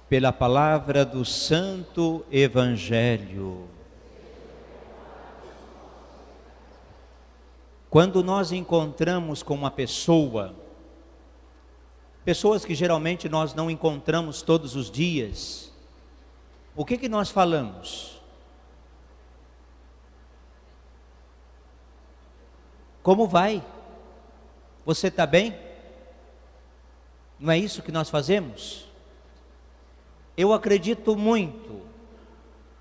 pela palavra do Santo Evangelho. Quando nós encontramos com uma pessoas que geralmente nós não encontramos todos os dias, o que nós falamos? Como vai? Você está bem? Não é isso que nós fazemos? Eu acredito muito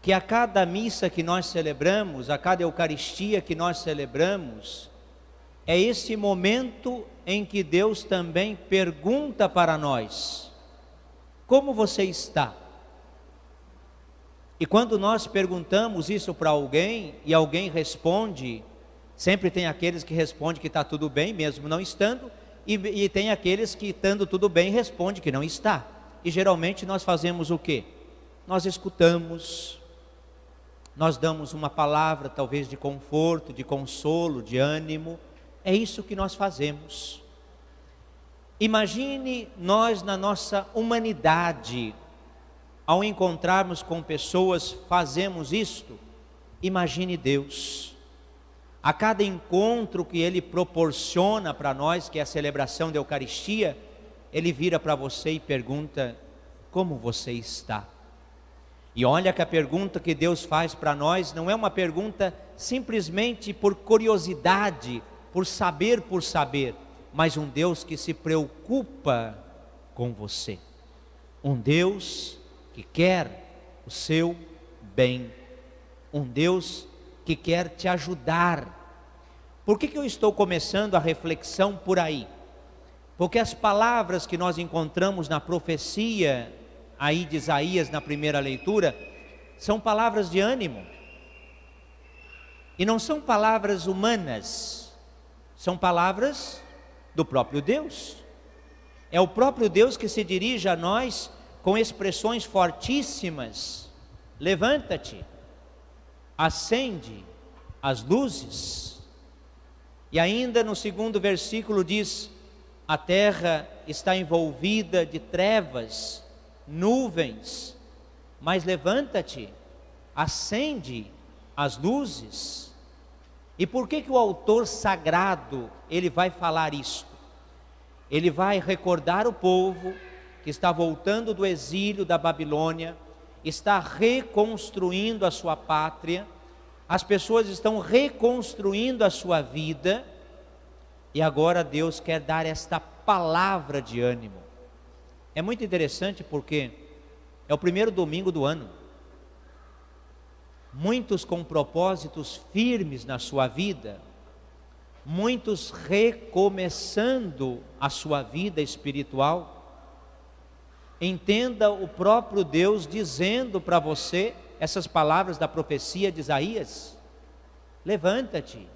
que a cada missa que nós celebramos, a cada Eucaristia que nós celebramos, é esse momento em que Deus também pergunta para nós: como você está? E quando nós perguntamos isso para alguém e alguém responde, sempre tem aqueles que respondem que está tudo bem, mesmo não estando, e tem aqueles que, estando tudo bem, respondem que não está. E geralmente nós fazemos o quê? Nós escutamos, nós damos uma palavra talvez de conforto, de consolo, de ânimo. É isso que nós fazemos. Imagine nós na nossa humanidade, ao encontrarmos com pessoas, fazemos isto. Imagine Deus. A cada encontro que Ele proporciona para nós, que é a celebração da Eucaristia, Ele vira para você e pergunta: como você está? E olha que a pergunta que Deus faz para nós não é uma pergunta simplesmente por curiosidade, por saber, mas um Deus que se preocupa com você. Um Deus que quer o seu bem. Um Deus que quer te ajudar. Por que eu estou começando a reflexão por aí? Porque as palavras que nós encontramos na profecia aí de Isaías, na primeira leitura, são palavras de ânimo. E não são palavras humanas, são palavras do próprio Deus. É o próprio Deus que se dirige a nós com expressões fortíssimas: levanta-te, acende as luzes. E ainda no segundo versículo diz: a terra está envolvida de trevas, nuvens, mas levanta-te, acende as luzes. E por que o autor sagrado, ele vai falar isto? Ele vai recordar o povo que está voltando do exílio da Babilônia, está reconstruindo a sua pátria, as pessoas estão reconstruindo a sua vida, e agora Deus quer dar esta palavra de ânimo. É muito interessante porque é o primeiro domingo do ano. Muitos com propósitos firmes na sua vida, muitos recomeçando a sua vida espiritual. Entenda o próprio Deus dizendo para você essas palavras da profecia de Isaías: levanta-te,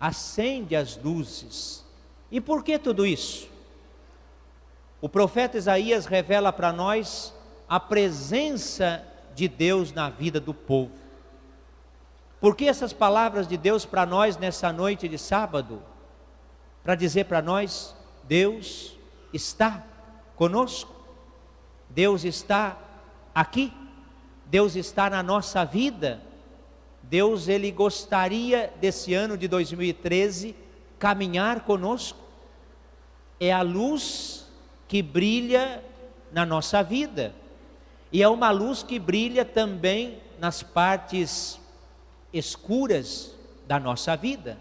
acende as luzes. E por que tudo isso? O profeta Isaías revela para nós a presença de Deus na vida do povo. Por que essas palavras de Deus para nós nessa noite de sábado? Para dizer para nós: Deus está conosco, Deus está aqui, Deus está na nossa vida. Deus, Ele gostaria desse ano de 2013 caminhar conosco. É a luz que brilha na nossa vida, e é uma luz que brilha também nas partes escuras da nossa vida.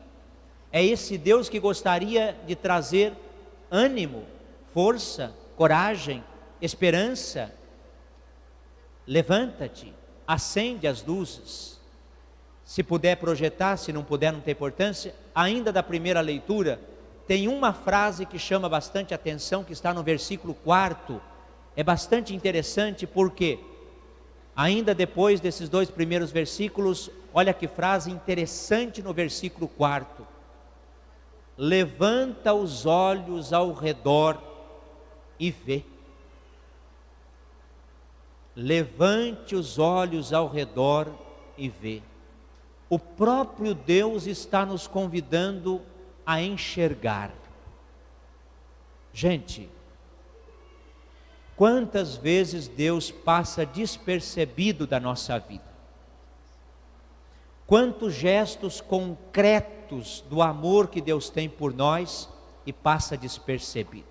É esse Deus que gostaria de trazer ânimo, força, coragem, esperança. Levanta-te, acende as luzes. Se puder projetar, se não puder, não tem importância. Ainda da primeira leitura, tem uma frase que chama bastante atenção, que está no versículo 4. É bastante interessante porque, ainda depois desses dois primeiros versículos, olha que frase interessante no versículo 4. Levanta os olhos ao redor e vê. Levante os olhos ao redor e vê. O próprio Deus está nos convidando a enxergar. Gente, Quantas vezes Deus passa despercebido da nossa vida? Quantos gestos concretos do amor que Deus tem por nós e passa despercebido?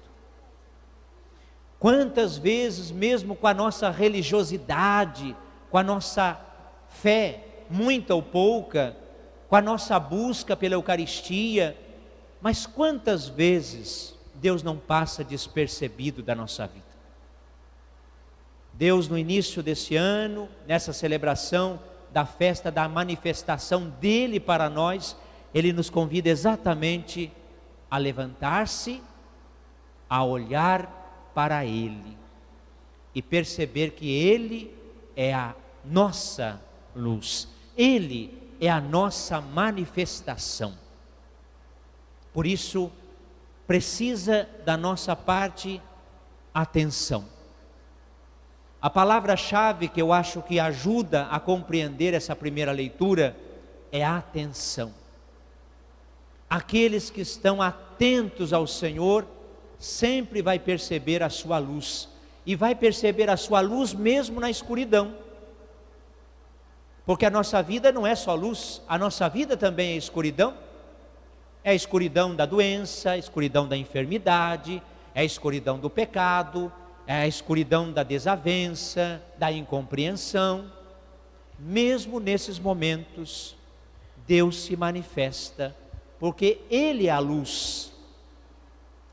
Quantas vezes, mesmo com a nossa religiosidade, com a nossa fé, muita ou pouca, com a nossa busca pela Eucaristia, mas quantas vezes Deus não passa despercebido da nossa vida? Deus, no início desse ano, nessa celebração da festa da manifestação dele para nós, Ele nos convida exatamente a levantar-se, a olhar para Ele e perceber que Ele é a nossa luz, Ele é a nossa manifestação. Por isso, precisa da nossa parte atenção. A palavra-chave que eu acho que ajuda a compreender essa primeira leitura é a atenção. Aqueles que estão atentos ao Senhor sempre vai perceber a sua luz, e vai perceber a sua luz mesmo na escuridão. Porque a nossa vida não é só luz, a nossa vida também é escuridão. É a escuridão da doença, a escuridão da enfermidade, é a escuridão do pecado, é a escuridão da desavença, da incompreensão. Mesmo nesses momentos, Deus se manifesta, porque Ele é a luz.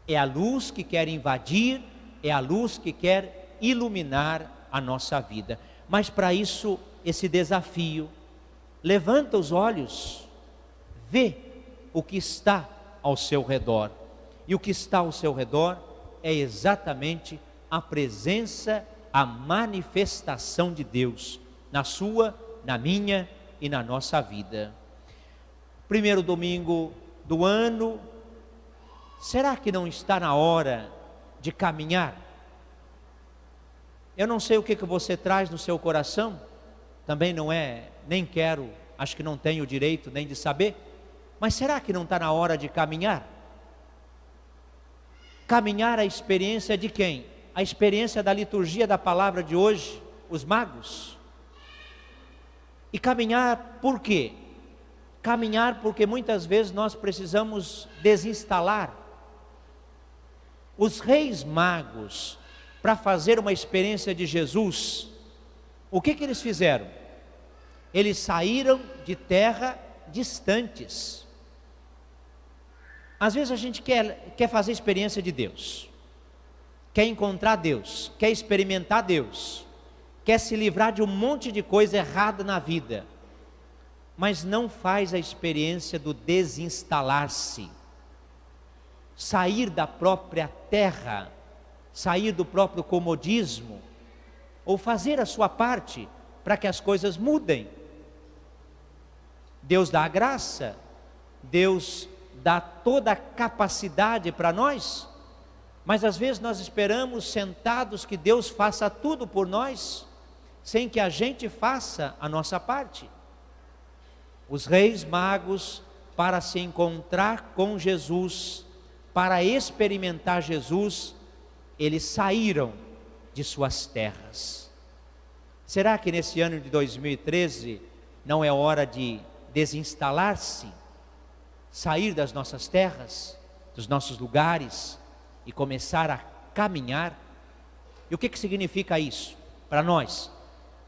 É a luz que quer invadir, é a luz que quer iluminar a nossa vida. Mas para isso, esse desafio, levanta os olhos, vê o que está ao seu redor. E o que está ao seu redor é exatamente a presença, a manifestação de Deus na sua, na minha e na nossa vida. Primeiro domingo do ano, será que não está na hora de caminhar? Eu não sei o que você traz no seu coração, também não é, nem quero, acho que não tenho o direito nem de saber, mas será que não está na hora de caminhar? Caminhar a experiência de quem? A experiência da liturgia da palavra de hoje, os magos. E caminhar por quê? Caminhar porque muitas vezes nós precisamos desinstalar. Os reis magos, para fazer uma experiência de Jesus, o que eles fizeram? Eles saíram de terra distantes. Às vezes a gente quer fazer experiência de Deus, quer encontrar Deus, quer experimentar Deus, quer se livrar de um monte de coisa errada na vida, mas não faz a experiência do desinstalar-se, sair da própria terra, sair do próprio comodismo, ou fazer a sua parte para que as coisas mudem. Deus dá a graça, Deus dá toda a capacidade para nós, mas às vezes nós esperamos sentados que Deus faça tudo por nós, sem que a gente faça a nossa parte. Os reis magos, para se encontrar com Jesus, para experimentar Jesus, eles saíram de suas terras. Será que nesse ano de 2013 não é hora de desinstalar-se, sair das nossas terras, dos nossos lugares e começar a caminhar? E o que significa isso para nós?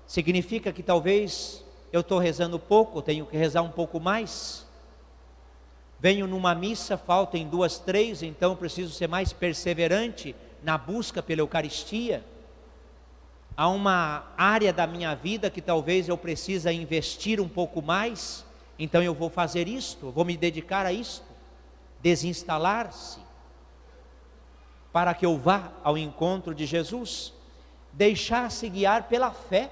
Significa que talvez eu estou rezando pouco, tenho que rezar um pouco mais. Venho numa missa, faltam 2, 3, então preciso ser mais perseverante na busca pela Eucaristia. Há uma área da minha vida que talvez eu precise investir um pouco mais, então eu vou fazer isto, vou me dedicar a isto. Desinstalar-se, para que eu vá ao encontro de Jesus, deixar-se guiar pela fé.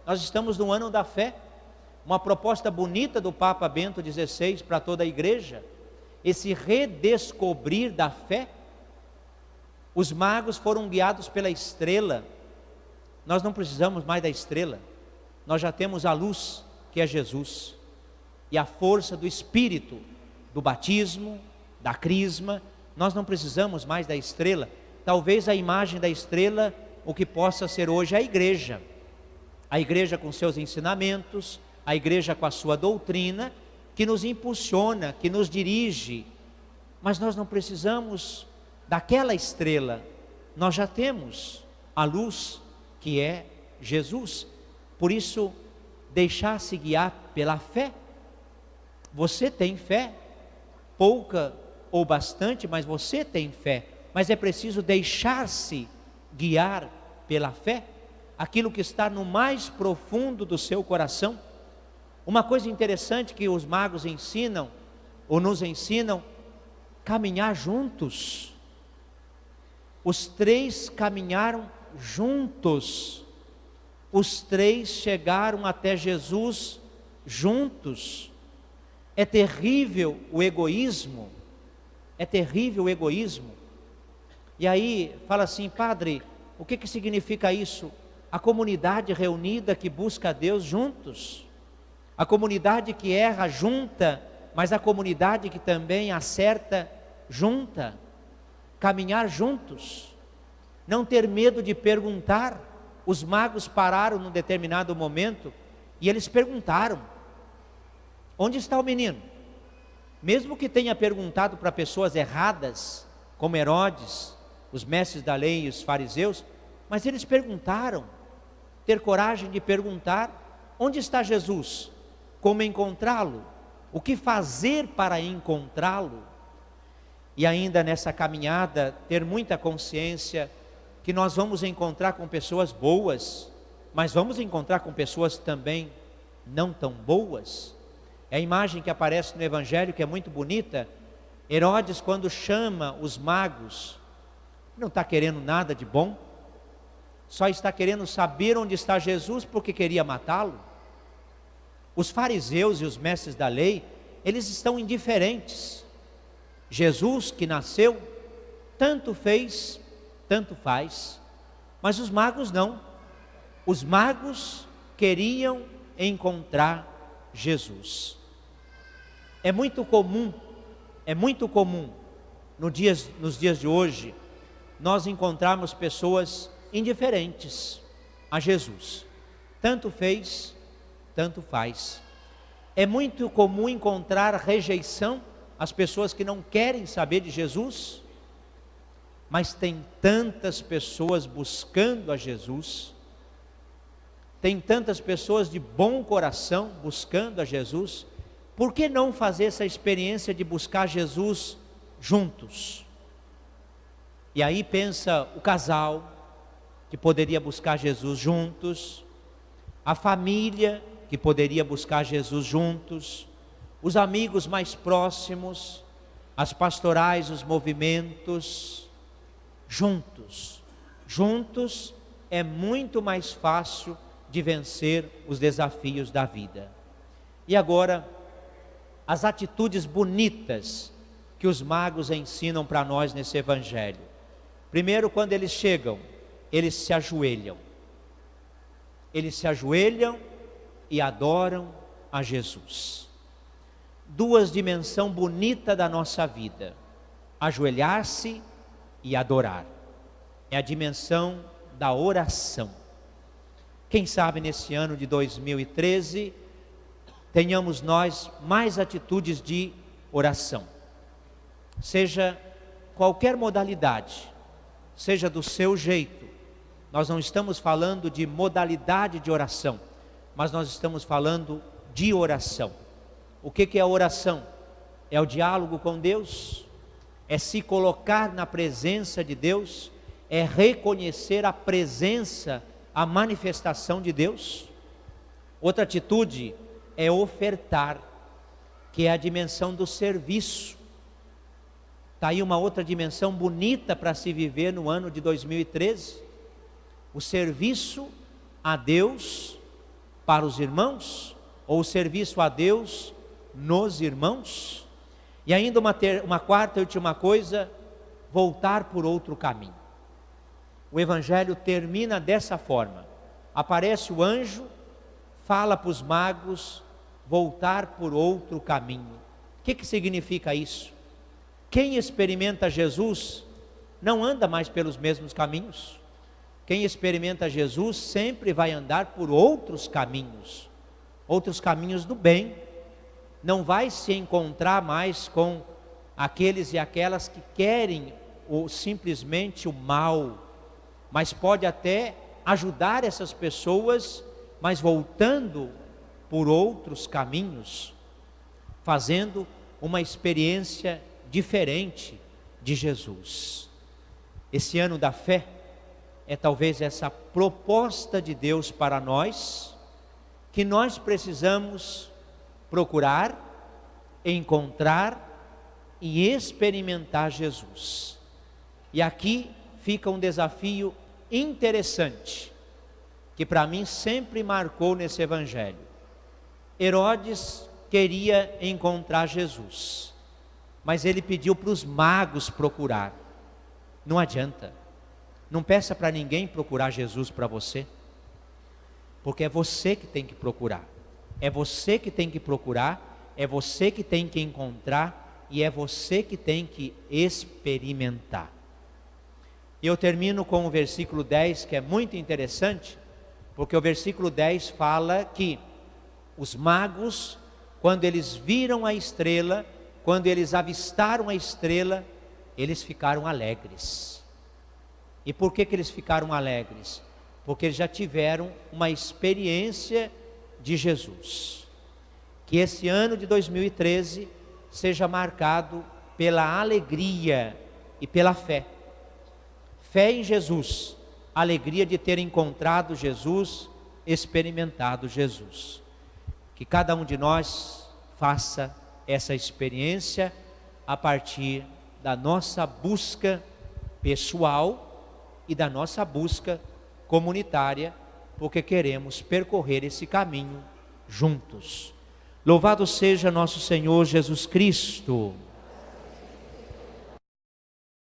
Nós estamos no ano da fé, uma proposta bonita do Papa Bento XVI para toda a igreja, esse redescobrir da fé. Os magos foram guiados pela estrela, nós não precisamos mais da estrela, nós já temos a luz, que é Jesus, e a força do Espírito, do batismo, da crisma. Nós não precisamos mais da estrela. Talvez a imagem da estrela o que possa ser hoje a igreja com seus ensinamentos, a igreja com a sua doutrina, que nos impulsiona, que nos dirige, mas nós não precisamos daquela estrela, nós já temos a luz que é Jesus. Por isso, deixar-se guiar pela fé. Você tem fé, pouca ou bastante, mas você tem fé, mas é preciso deixar-se guiar pela fé, aquilo que está no mais profundo do seu coração. Uma coisa interessante que os magos ensinam, ou nos ensinam, caminhar juntos. Os três caminharam juntos, os três chegaram até Jesus juntos. É terrível o egoísmo, é terrível o egoísmo. E aí fala assim: padre, o que significa isso? A comunidade reunida que busca a Deus juntos, a comunidade que erra junta, mas a comunidade que também acerta junta, caminhar juntos, não ter medo de perguntar. Os magos pararam num determinado momento e eles perguntaram: onde está o menino? Mesmo que tenha perguntado para pessoas erradas, como Herodes, os mestres da lei e os fariseus, mas eles perguntaram, ter coragem de perguntar: onde está Jesus? Como encontrá-lo? O que fazer para encontrá-lo? E ainda nessa caminhada, ter muita consciência que nós vamos encontrar com pessoas boas, mas vamos encontrar com pessoas também não tão boas. É a imagem que aparece no Evangelho, que é muito bonita. Herodes, quando chama os magos, não está querendo nada de bom, só está querendo saber onde está Jesus, porque queria matá-lo. Os fariseus e os mestres da lei, eles estão indiferentes. Jesus que nasceu, tanto fez, tanto faz, mas os magos não. Os magos queriam encontrar Jesus. É muito comum nos dias de hoje, nós encontrarmos pessoas indiferentes a Jesus. Tanto fez, tanto faz. É muito comum encontrar rejeição às pessoas que não querem saber de Jesus, mas tem tantas pessoas buscando a Jesus, tem tantas pessoas de bom coração buscando a Jesus. Por que não fazer essa experiência de buscar Jesus juntos? E aí pensa o casal que poderia buscar Jesus juntos, a família que poderia buscar Jesus juntos, os amigos mais próximos, as pastorais, os movimentos, juntos. Juntos é muito mais fácil de vencer os desafios da vida. E agora, as atitudes bonitas que os magos ensinam para nós nesse Evangelho. Primeiro, quando eles chegam, eles se ajoelham. Eles se ajoelham e adoram a Jesus. Duas dimensões bonitas da nossa vida: ajoelhar-se e adorar. É a dimensão da oração. Quem sabe nesse ano de 2013 tenhamos nós mais atitudes de oração, seja qualquer modalidade, seja do seu jeito. Nós não estamos falando de modalidade de oração, mas nós estamos falando de oração. O que é a oração? É o diálogo com Deus, é se colocar na presença de Deus, é reconhecer a presença, a manifestação de Deus. Outra atitude é ofertar, que é a dimensão do serviço. Está aí uma outra dimensão bonita para se viver no ano de 2013. O serviço a Deus para os irmãos, ou o serviço a Deus nos irmãos. E ainda uma quarta e última coisa: voltar por outro caminho. O Evangelho termina dessa forma: aparece o anjo, fala para os magos voltar por outro caminho. O que significa isso? Quem experimenta Jesus não anda mais pelos mesmos caminhos. Quem experimenta Jesus sempre vai andar por outros caminhos do bem. Não vai se encontrar mais com aqueles e aquelas que querem simplesmente o mal, mas pode até ajudar essas pessoas, mas voltando por outros caminhos, fazendo uma experiência diferente de Jesus. Esse ano da fé é talvez essa proposta de Deus para nós, que nós precisamos procurar, encontrar e experimentar Jesus. E aqui fica um desafio interessante, que para mim sempre marcou nesse evangelho. Herodes queria encontrar Jesus, mas ele pediu para os magos procurar. Não adianta, não peça para ninguém procurar Jesus para você, porque é você que tem que procurar, é você que tem que procurar, é você que tem que encontrar e é você que tem que experimentar. E eu termino com o versículo 10, que é muito interessante, porque o versículo 10 fala que os magos, quando eles viram a estrela, quando eles avistaram a estrela, eles ficaram alegres. E por que eles ficaram alegres? Porque eles já tiveram uma experiência de Jesus. Que esse ano de 2013 seja marcado pela alegria e pela fé. Fé em Jesus, alegria de ter encontrado Jesus, experimentado Jesus. Que cada um de nós faça essa experiência a partir da nossa busca pessoal e da nossa busca comunitária, porque queremos percorrer esse caminho juntos. Louvado seja nosso Senhor Jesus Cristo.